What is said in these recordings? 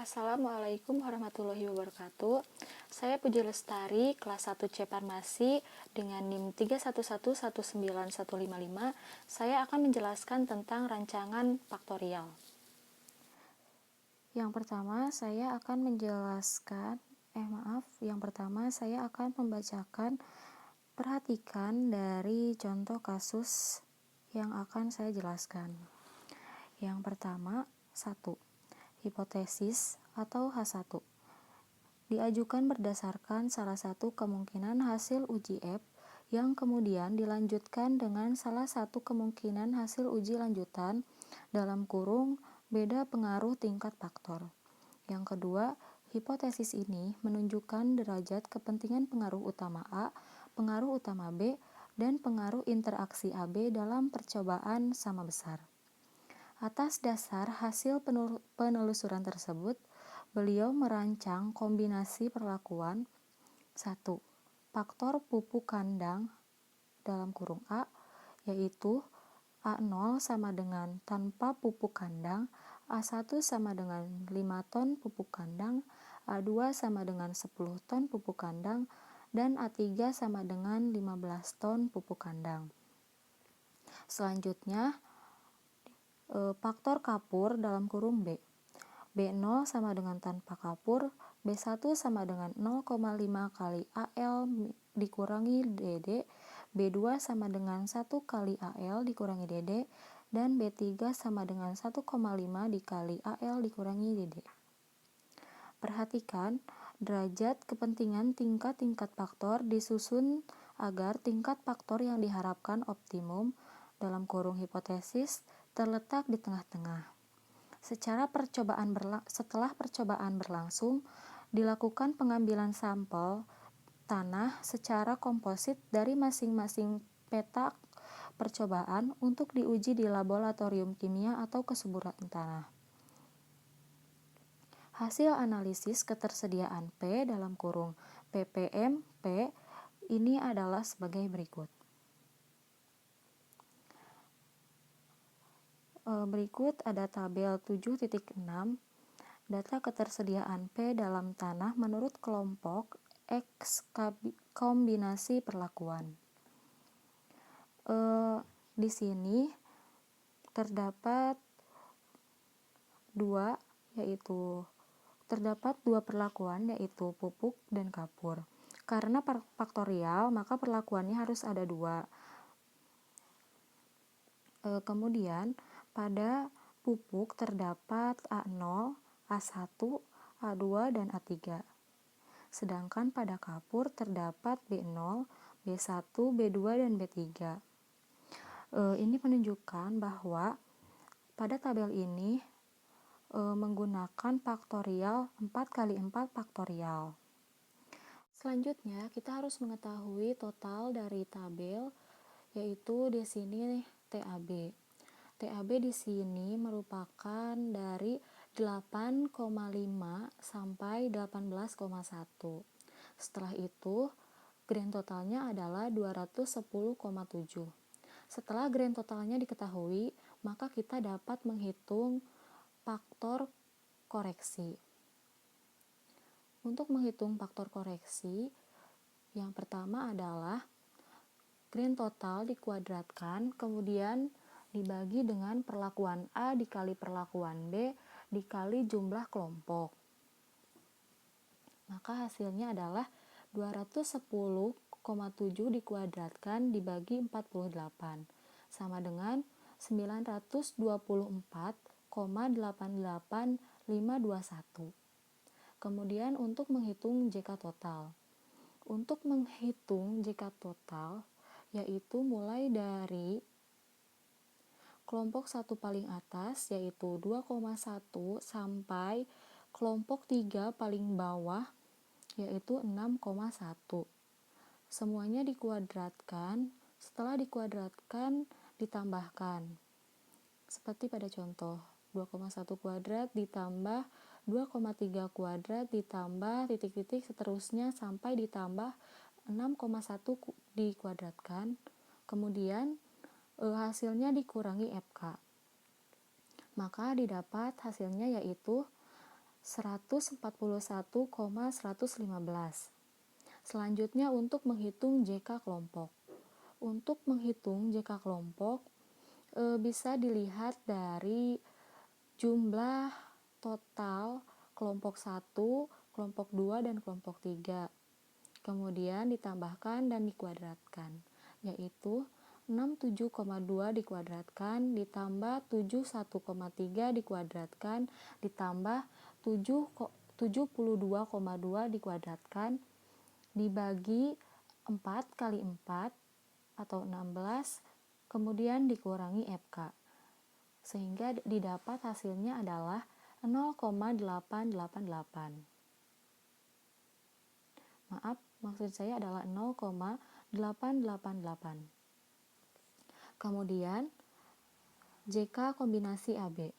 Assalamualaikum warahmatullahi wabarakatuh. Saya Puji Lestari, kelas 1C Farmasi dengan NIM 311191155. Saya akan menjelaskan tentang rancangan faktorial. Yang pertama, saya akan membacakan perhatikan dari contoh kasus yang akan saya jelaskan. Yang pertama, 1. Hipotesis atau H1 diajukan berdasarkan salah satu kemungkinan hasil uji F yang kemudian dilanjutkan dengan salah satu kemungkinan hasil uji lanjutan (beda pengaruh tingkat faktor). Yang kedua, hipotesis ini menunjukkan derajat kepentingan pengaruh utama A, pengaruh utama B, dan pengaruh interaksi AB dalam percobaan sama besar. Atas dasar hasil penelusuran tersebut, beliau merancang kombinasi perlakuan 1. Faktor pupuk kandang (A), yaitu A0 sama dengan tanpa pupuk kandang, A1 sama dengan 5 ton pupuk kandang, A2 sama dengan 10 ton pupuk kandang, dan A3 sama dengan 15 ton pupuk kandang. Selanjutnya, faktor kapur B. B0 sama dengan tanpa kapur, B1 sama dengan 0,5 kali AL dikurangi DD, B2 sama dengan 1 kali AL dikurangi DD, dan B3 sama dengan 1,5 dikali AL dikurangi DD. Perhatikan, derajat kepentingan tingkat-tingkat faktor disusun agar tingkat faktor yang diharapkan optimum (hipotesis) terletak di tengah-tengah. Setelah percobaan berlangsung, dilakukan pengambilan sampel tanah secara komposit dari masing-masing petak percobaan untuk diuji di laboratorium kimia atau kesuburan tanah. Hasil analisis ketersediaan P (ppm P) ini adalah sebagai berikut. Berikut ada tabel 7.6 data ketersediaan P dalam tanah menurut kelompok X kombinasi perlakuan. Di sini terdapat dua perlakuan, yaitu pupuk dan kapur. Karena faktorial, maka perlakuannya harus ada dua. Kemudian pada pupuk terdapat A0, A1, A2, dan A3. Sedangkan pada kapur terdapat B0, B1, B2, dan B3. Ini menunjukkan bahwa pada tabel ini menggunakan faktorial 4x4 faktorial. Selanjutnya, kita harus mengetahui total dari tabel, yaitu di sini TAB. TAB di sini merupakan dari 8,5 sampai 18,1. Setelah itu, grand totalnya adalah 210,7. Setelah grand totalnya diketahui, maka kita dapat menghitung faktor koreksi. Untuk menghitung faktor koreksi, yang pertama adalah grand total dikuadratkan, kemudian dibagi dengan perlakuan A dikali perlakuan B dikali jumlah kelompok. Maka hasilnya adalah 210,7 dikuadratkan dibagi 48 sama dengan 924,88521. Kemudian untuk menghitung JK total. Untuk menghitung JK total, yaitu mulai dari kelompok 1 paling atas, yaitu 2,1 sampai kelompok 3 paling bawah, yaitu 6,1. Semuanya dikuadratkan, setelah dikuadratkan ditambahkan. Seperti pada contoh, 2,1 kuadrat ditambah 2,3 kuadrat ditambah titik-titik seterusnya sampai ditambah 6,1 dikuadratkan. Kemudian hasilnya dikurangi FK. Maka didapat hasilnya yaitu 141,115. Selanjutnya untuk menghitung JK kelompok. Untuk menghitung JK kelompok bisa dilihat dari jumlah total kelompok 1, kelompok 2, dan kelompok 3. Kemudian ditambahkan dan dikuadratkan, yaitu 67,2 dikuadratkan ditambah 71,3 dikuadratkan ditambah 72,2 dikuadratkan dibagi 4 kali 4 atau 16, kemudian dikurangi FK, sehingga didapat hasilnya adalah 0,888. Maaf, maksud saya adalah 0,888. Kemudian JK kombinasi AB.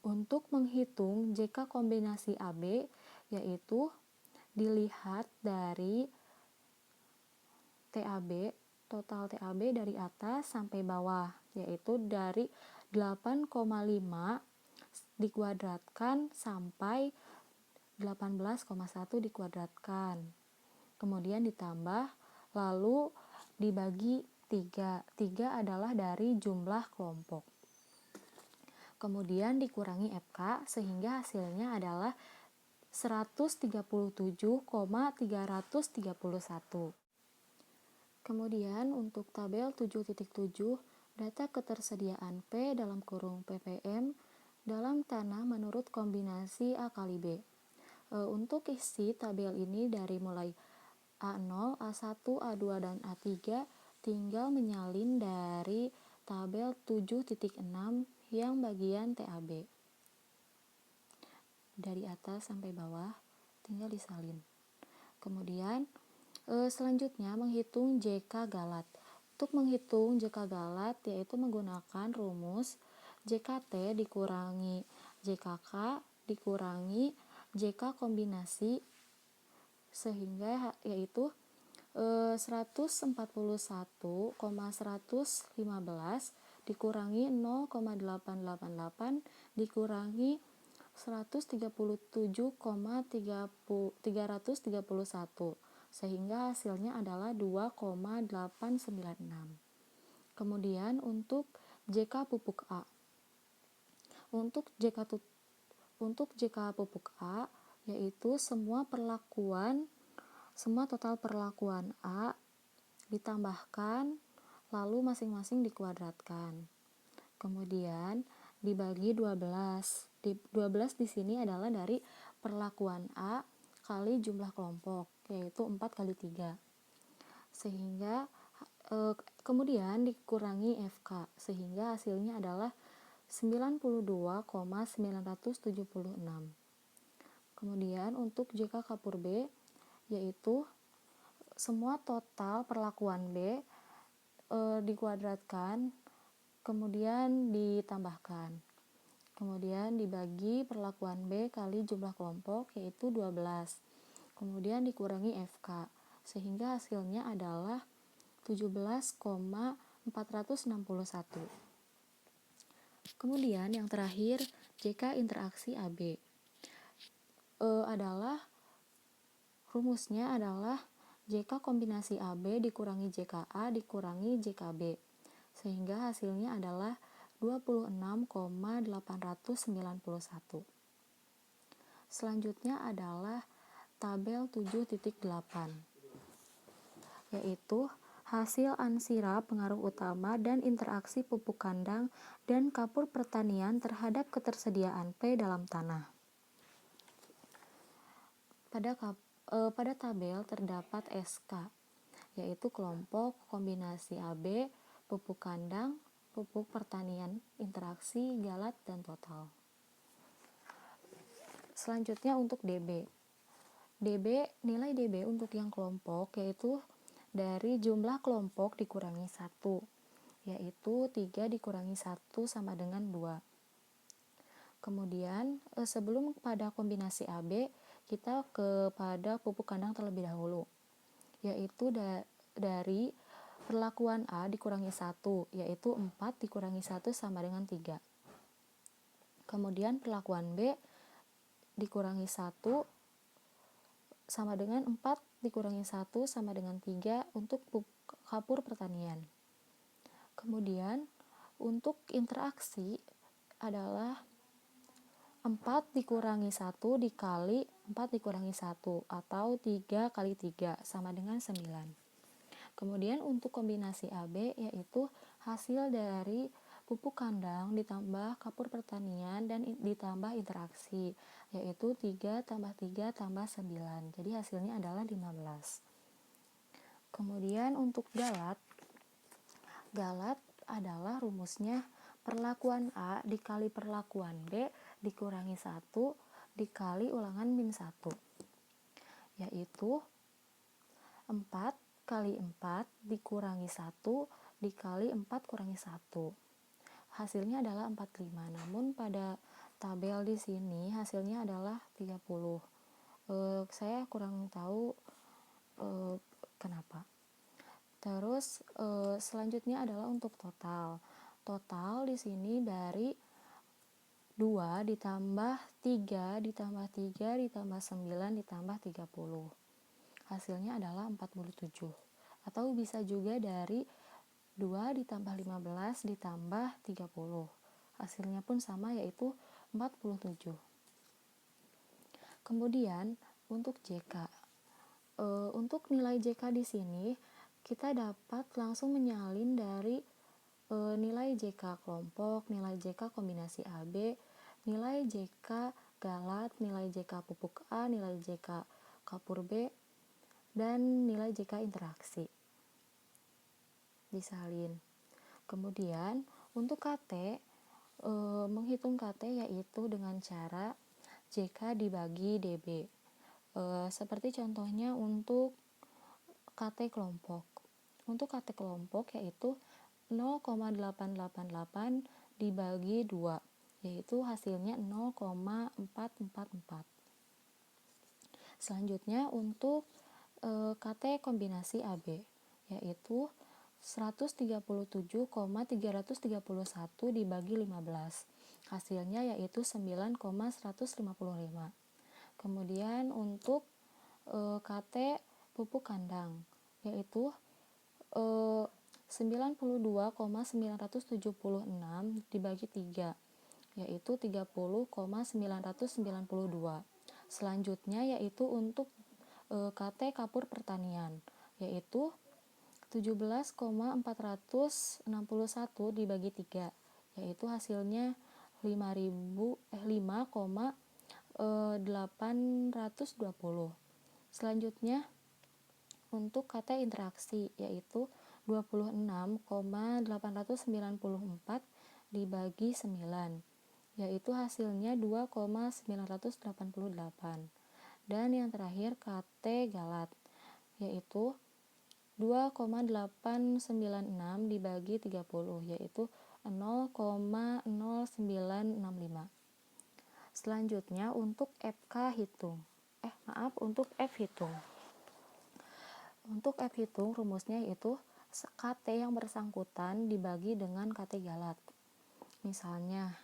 Untuk menghitung JK kombinasi AB, yaitu dilihat dari TAB, total TAB dari atas sampai bawah, yaitu dari 8,5 dikuadratkan sampai 18,1 dikuadratkan. Kemudian ditambah, lalu dibagi 3. 3 adalah dari jumlah kelompok. Kemudian dikurangi FK, sehingga hasilnya adalah 137,331. Kemudian untuk tabel 7.7, data ketersediaan P dalam kurung ppm dalam tanah menurut kombinasi A kali B. Untuk isi tabel ini dari mulai A0, A1, A2, dan A3 tinggal menyalin dari tabel 7.6 yang bagian TAB. Dari atas sampai bawah tinggal disalin. Kemudian selanjutnya menghitung JK galat. Untuk menghitung JK galat yaitu menggunakan rumus JKT dikurangi JKK dikurangi JK kombinasi, sehingga yaitu 141,115 dikurangi 0,888 dikurangi 137,331, sehingga hasilnya adalah 2,896. Kemudian untuk JK pupuk A. Untuk JK pupuk A yaitu semua total perlakuan A ditambahkan lalu masing-masing dikuadratkan. Kemudian dibagi 12. 12 di sini adalah dari perlakuan A kali jumlah kelompok, yaitu 4 kali 3. Sehingga kemudian dikurangi FK, sehingga hasilnya adalah 92,976. Kemudian untuk JK kapur B yaitu semua total perlakuan B dikuadratkan kemudian ditambahkan, kemudian dibagi perlakuan B kali jumlah kelompok yaitu 12, kemudian dikurangi FK, sehingga hasilnya adalah 17,461. Kemudian yang terakhir JK interaksi AB adalah rumusnya adalah JK kombinasi AB dikurangi JKA dikurangi JKB, sehingga hasilnya adalah 26,891. Selanjutnya adalah tabel 7.8, yaitu hasil ansira pengaruh utama dan interaksi pupuk kandang dan kapur pertanian terhadap ketersediaan P dalam tanah. Pada tabel terdapat SK, yaitu kelompok kombinasi AB, pupuk kandang, pupuk pertanian, interaksi, galat, dan total. Selanjutnya untuk DB. Nilai DB untuk yang kelompok yaitu dari jumlah kelompok dikurangi 1, yaitu 3 dikurangi 1 sama dengan 2. Kemudian sebelum pada kombinasi AB, kita kepada pupuk kandang terlebih dahulu, yaitu dari perlakuan A dikurangi 1, yaitu 4 dikurangi 1 sama dengan 3. Kemudian perlakuan B dikurangi 1 sama dengan 4 dikurangi 1 sama dengan 3 untuk kapur pertanian. Kemudian untuk interaksi adalah 4 dikurangi 1 dikali 4 dikurangi 1 atau 3 kali 3 sama dengan 9. Kemudian untuk kombinasi AB yaitu hasil dari pupuk kandang ditambah kapur pertanian dan ditambah interaksi, yaitu 3 tambah 3 tambah 9. Jadi hasilnya adalah 15. Kemudian untuk galat adalah rumusnya perlakuan A dikali perlakuan B dikurangi 1 dikali ulangan min 1, yaitu 4 kali 4 dikurangi 1 dikali 4 kurangi 1. Hasilnya adalah 45. Namun pada tabel di sini hasilnya adalah 30. Saya kurang tahu kenapa. Terus selanjutnya adalah untuk total. Total di sini dari 2 ditambah 3 ditambah 3 ditambah 9 ditambah 30. Hasilnya adalah 47. Atau bisa juga dari 2 ditambah 15 ditambah 30. Hasilnya pun sama, yaitu 47. Kemudian untuk JK. Untuk nilai JK di sini kita dapat langsung menyalin dari nilai JK kelompok, nilai JK kombinasi AB, nilai JK galat, nilai JK pupuk A, nilai JK kapur B, dan nilai JK interaksi. Disalin. Kemudian untuk KT, menghitung KT yaitu dengan cara JK dibagi DB. Seperti contohnya untuk KT kelompok. Untuk KT kelompok yaitu 0,888 dibagi 2, yaitu hasilnya 0,444. Selanjutnya untuk KT kombinasi AB yaitu 137,331 dibagi 15. Hasilnya yaitu 9,155. Kemudian untuk KT pupuk kandang yaitu 92,976 dibagi 3, yaitu 30,992. Selanjutnya yaitu untuk KT kapur pertanian yaitu 17,461 dibagi 3, yaitu hasilnya 5,820. Selanjutnya untuk KT interaksi yaitu 26,894 dibagi 9, yaitu hasilnya 2,988. Dan yang terakhir KT galat yaitu 2,896 dibagi 30, yaitu 0,0965. Selanjutnya untuk untuk F hitung. Untuk F hitung rumusnya yaitu KT yang bersangkutan dibagi dengan KT galat. Misalnya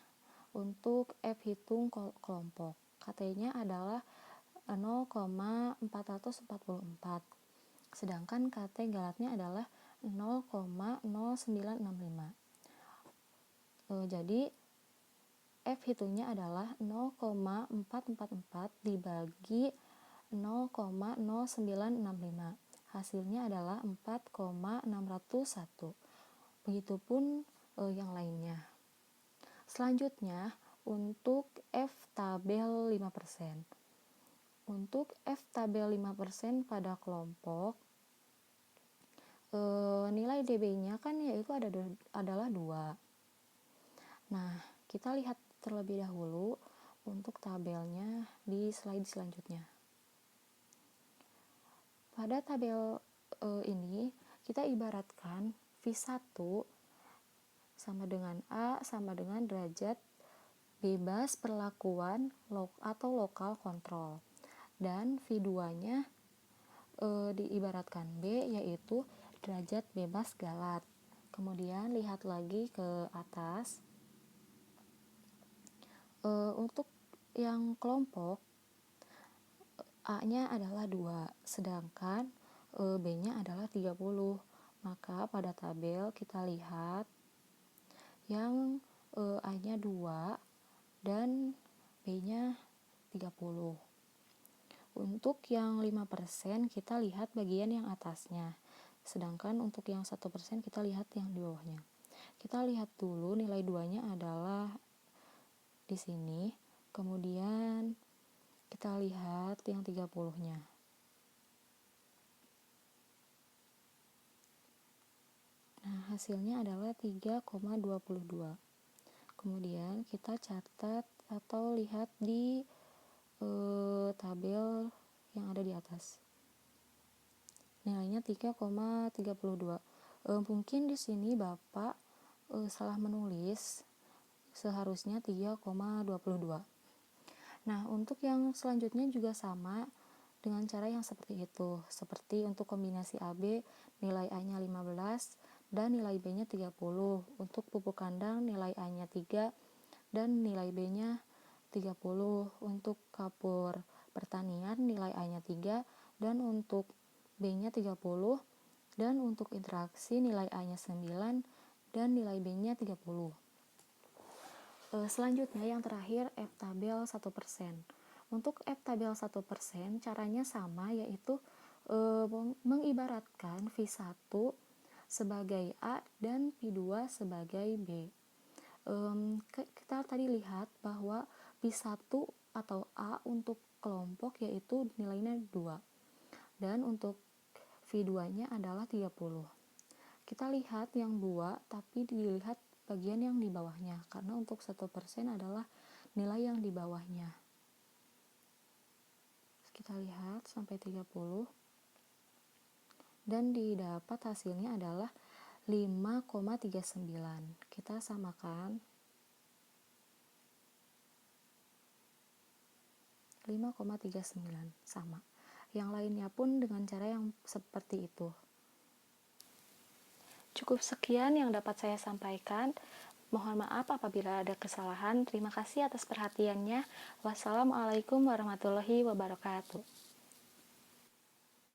untuk F hitung kelompok, KT-nya adalah 0,444. Sedangkan KT galatnya adalah 0,0965. Jadi F hitungnya adalah 0,444 dibagi 0,0965. Hasilnya adalah 4,601. Begitupun yang lainnya. Selanjutnya untuk F tabel 5%. Untuk F tabel 5% pada kelompok, nilai DB-nya kan yaitu adalah 2. Nah, kita lihat terlebih dahulu untuk tabelnya di slide selanjutnya. Pada tabel ini kita ibaratkan V1 sama dengan A sama dengan derajat bebas perlakuan atau lokal kontrol, dan V2-nya diibaratkan B yaitu derajat bebas galat. Kemudian lihat lagi ke atas. Untuk yang kelompok, A-nya adalah 2, sedangkan B-nya adalah 30. Maka pada tabel kita lihat yang A-nya 2 dan B-nya 30. Untuk yang 5% kita lihat bagian yang atasnya, sedangkan untuk yang 1% kita lihat yang di bawahnya. Kita lihat dulu nilai 2-nya adalah di sini, kemudian kita lihat yang 30-nya. Nah, hasilnya adalah 3,22. Kemudian kita catat atau lihat di tabel yang ada di atas. Nilainya 3,32. Mungkin di sini Bapak salah menulis, seharusnya 3,22. Nah, untuk yang selanjutnya juga sama dengan cara yang seperti itu. Seperti untuk kombinasi AB, nilai A-nya 15 dan nilai B-nya 30. Untuk pupuk kandang, nilai A-nya 3 dan nilai B-nya 30. Untuk kapur pertanian, nilai A-nya 3 dan untuk B-nya 30. Dan untuk interaksi, nilai A-nya 9 dan nilai B-nya 30. Selanjutnya yang terakhir, F tabel 1%. Untuk F tabel 1% caranya sama, yaitu mengibaratkan V1 sebagai A dan V2 sebagai B. Kita tadi lihat bahwa V1 atau A untuk kelompok yaitu nilainya 2 dan untuk V2-nya adalah 30. Kita lihat yang 2 tapi dilihat bagian yang di bawahnya, karena untuk 1% adalah nilai yang di bawahnya. Kita lihat sampai 30 dan didapat hasilnya adalah 5,39. Kita samakan 5,39 sama. Yang lainnya pun dengan cara yang seperti itu. Cukup sekian yang dapat saya sampaikan. Mohon maaf apabila ada kesalahan. Terima kasih atas perhatiannya. Wassalamualaikum warahmatullahi wabarakatuh.